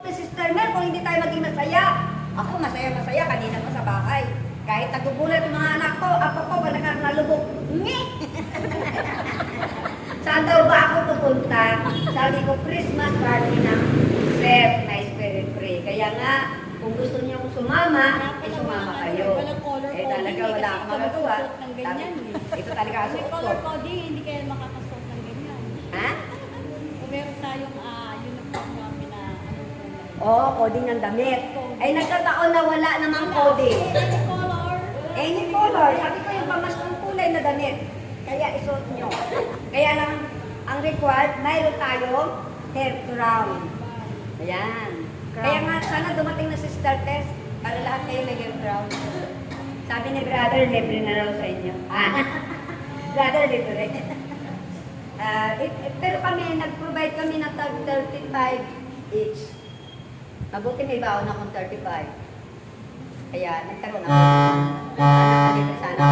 Sister Mel, kung hindi tayo maging masaya. Ako masaya-masaya kanina pa sa bahay. Kahit nagugulat yung mga anak ko, apo ko, wala kang nalubog. Ngi! Saan daw ba ako pupunta? Sabi ko, Christmas party ng Seth na Spirit Pray. Kaya nga, kung gusto niyo sumama, sumama kayo. Eh talaga wala akong magagawa. Ito talaga ang May suot ko. color coding, hindi kayo makakasuot ng ganyan. Ha? Kung meron tayong uniform namin na Oo, coding ng damit. Ay nagkataon na wala namang coding. any color. Any color. Sabi ko yung pamaskong kulay na damit. Kaya isuot nyo. Kaya lang, ang required, mayroon tayong hair crown. Ayan. Kaya nga, sana dumating na si Star Test para lahat kayo may hair crown. Sabi ni brother, libre na raw sa inyo. Brother, libre. Pero kami, nag-provide kami ng tag 35 each. Mabuti may baon akong 35. Kaya nagkaroon ako. Sana